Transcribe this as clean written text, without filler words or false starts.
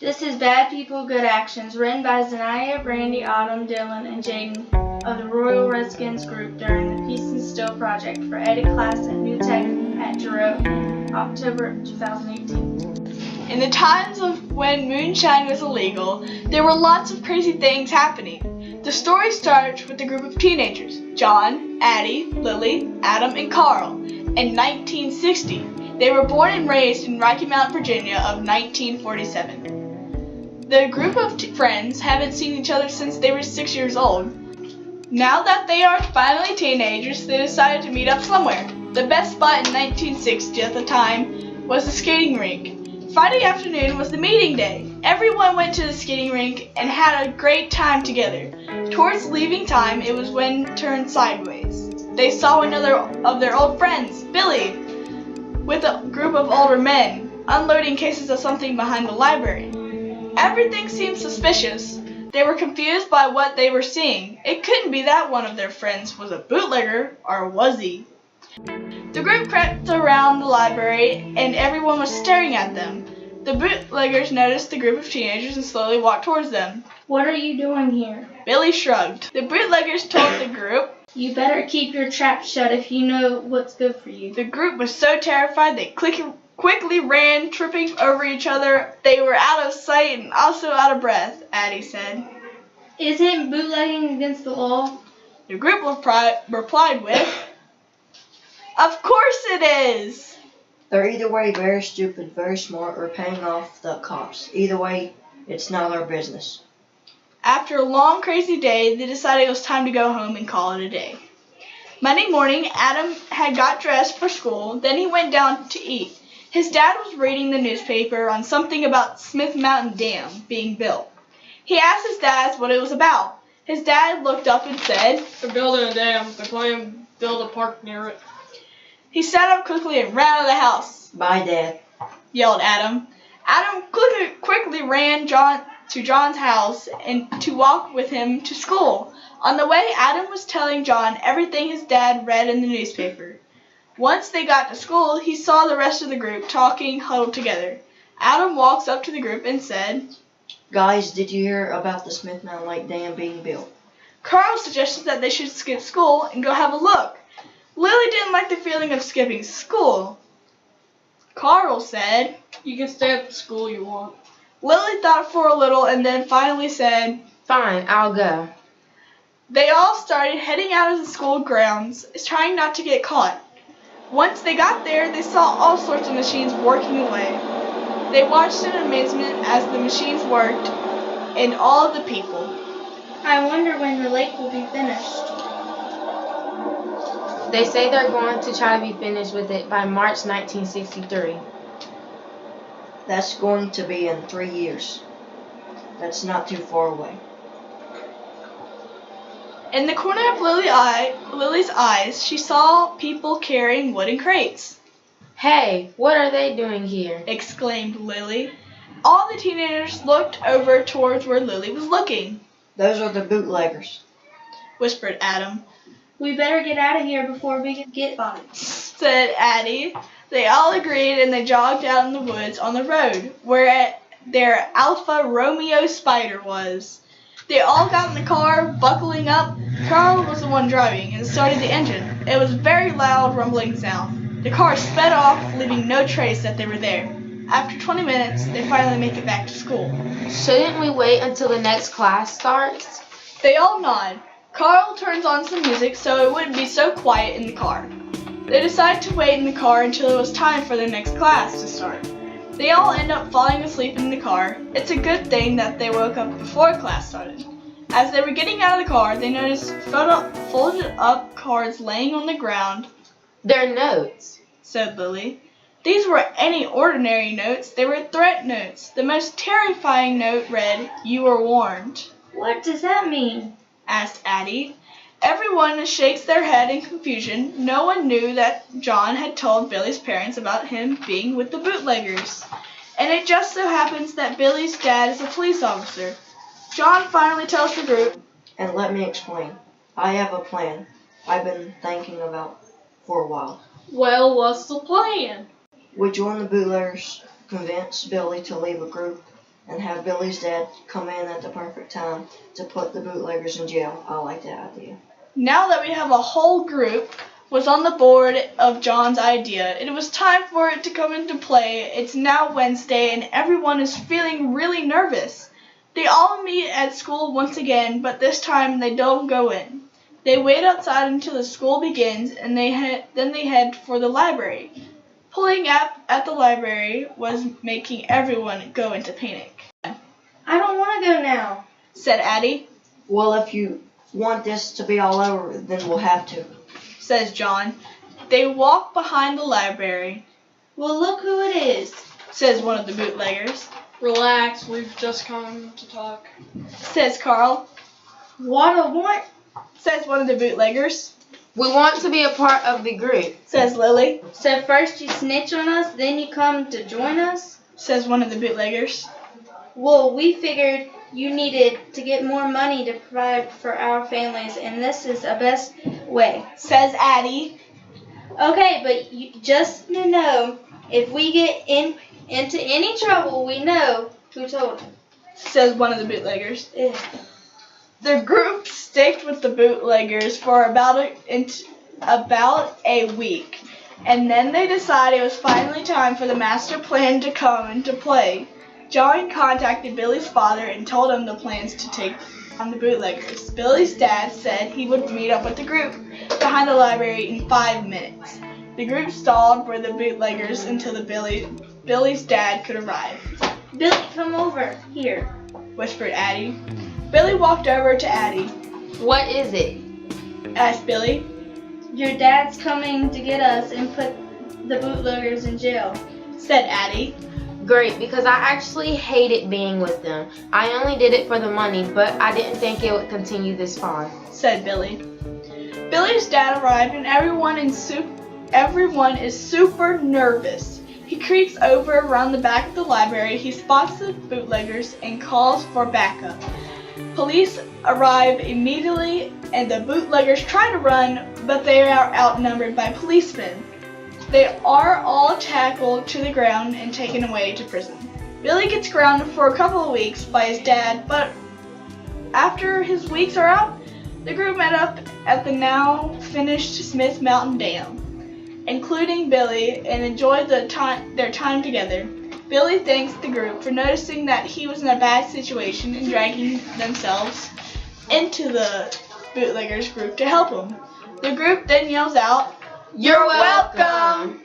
This is Bad People, Good Actions, written by Zanaya, Brandy, Autumn, Dylan, and Jaden of the Royal Redskins group during the Peace and Still project for edit class at New Tech at Jerome in October 2018. In the times of when moonshine was illegal, there were lots of crazy things happening. The story starts with a group of teenagers, John, Addie, Lily, Adam, and Carl, in 1960. They were born and raised in Rocky Mount, Virginia of 1947. The group of friends haven't seen each other since they were 6 years old. Now that they are finally teenagers, they decided to meet up somewhere. The best spot in 1960 at the time was the skating rink. Friday afternoon was the meeting day. Everyone went to the skating rink and had a great time together. Towards leaving time, it was when it turned sideways. They saw another of their old friends, Billy, with a group of older men, unloading cases of something behind the library. Everything seemed suspicious. They were confused by what they were seeing. It couldn't be that one of their friends was a bootlegger, or was he? The group crept around the library and everyone was staring at them. The bootleggers noticed the group of teenagers and slowly walked towards them. What are you doing here? Billy shrugged. The bootleggers told the group, You better keep your trap shut if you know what's good for you. The group was so terrified they quickly ran, tripping over each other. They were out of sight and also out of breath, Addie said. Isn't bootlegging against the law? The group replied with, Of course it is! They're either way very stupid, very smart, or paying off the cops. Either way, it's none of their business. After a long, crazy day, they decided it was time to go home and call it a day. Monday morning, Adam had got dressed for school, then he went down to eat. His dad was reading the newspaper on something about Smith Mountain Dam being built. He asked his dad what it was about. His dad looked up and said, They're building a dam. They're planning to build a park near it. He sat up quickly and ran out of the house. Bye, Dad, Yelled Adam. Adam quickly ran to John's house and to walk with him to school. On the way, Adam was telling John everything his dad read in the newspaper. Once they got to school, he saw the rest of the group talking, huddled together. Adam walks up to the group and said, Guys, did you hear about the Smith Mountain Lake Dam being built? Carl suggested that they should skip school and go have a look. Lily didn't like the feeling of skipping school. Carl said, You can stay at the school you want. Lily thought for a little and then finally said, Fine, I'll go. They all started heading out of the school grounds, trying not to get caught. Once they got there, they saw all sorts of machines working away. They watched in amazement as the machines worked and all of the people. I wonder when the lake will be finished. They say they're going to try to be finished with it by March 1963. That's going to be in 3 years. That's not too far away. In the corner of Lily's eyes, she saw people carrying wooden crates. Hey, what are they doing here? Exclaimed Lily. All the teenagers looked over towards where Lily was looking. Those are the bootleggers, Whispered Adam. We better get out of here before we get spotted. Said Addie. They all agreed and they jogged out in the woods on the road, where their Alfa Romeo Spider was. They all got in the car, buckling up. Carl was the one driving and started the engine. It was a very loud, rumbling sound. The car sped off, leaving no trace that they were there. After 20 minutes, they finally make it back to school. Shouldn't we wait until the next class starts? They all nod. Carl turns on some music so it wouldn't be so quiet in the car. They decide to wait in the car until it was time for their next class to start. They all end up falling asleep in the car. It's a good thing that they woke up before class started. As they were getting out of the car, they noticed folded up cards laying on the ground. They're notes, Said Lily. These were any ordinary notes. They were threat notes. The most terrifying note read, You were warned. What does that mean? Asked Addie. Everyone shakes their head in confusion. No one knew that John had told Billy's parents about him being with the bootleggers. And it just so happens that Billy's dad is a police officer. John finally tells the group, and let me explain. I have a plan I've been thinking about for a while. Well, what's the plan? We join the bootleggers, convince Billy to leave a group, and have Billy's dad come in at the perfect time to put the bootleggers in jail. I like that idea. Now that we have a whole group was on the board of John's idea, it was time for it to come into play. It's now Wednesday and everyone is feeling really nervous. They all meet at school once again, but this time they don't go in. They wait outside until the school begins and then they head for the library. Pulling up at the library was making everyone go into panic. I don't want to go now, Said Addie. Well, if you want this to be all over, then we'll have to. Says John. They walk behind the library. Well, look who it is. Says one of the bootleggers. Relax, we've just come to talk. Says Carl. What a want. Says one of the bootleggers. We want to be a part of the group. Says Lily. So first you snitch on us, then you come to join us? Says one of the bootleggers. Well, we figured you needed to get more money to provide for our families, and this is the best way. Says Addie. Okay, but you just to know, if we get into any trouble, we know who told you. Says one of the bootleggers. Ugh. The group sticked with the bootleggers for about a week, and then they decided it was finally time for the master plan to come into play. John contacted Billy's father and told him the plans to take on the bootleggers. Billy's dad said he would meet up with the group behind the library in 5 minutes. The group stalled for the bootleggers until Billy's dad could arrive. Billy, come over here. Whispered Addie. Billy walked over to Addie. What is it? Asked Billy. Your dad's coming to get us and put the bootleggers in jail. Said Addie. Great, because I actually hated being with them. I only did it for the money, but I didn't think it would continue this far. Said Billy. Billy's dad arrived and everyone is super nervous. He creeps over around the back of the library. He spots the bootleggers and calls for backup. Police arrive immediately and the bootleggers try to run, but they are outnumbered by policemen. They are all tackled to the ground and taken away to prison. Billy gets grounded for a couple of weeks by his dad, but after his weeks are out, the group met up at the now finished Smith Mountain Dam, including Billy, and enjoyed their time together. Billy thanks the group for noticing that he was in a bad situation and dragging themselves into the bootleggers group to help him. The group then yells out, "You're welcome!"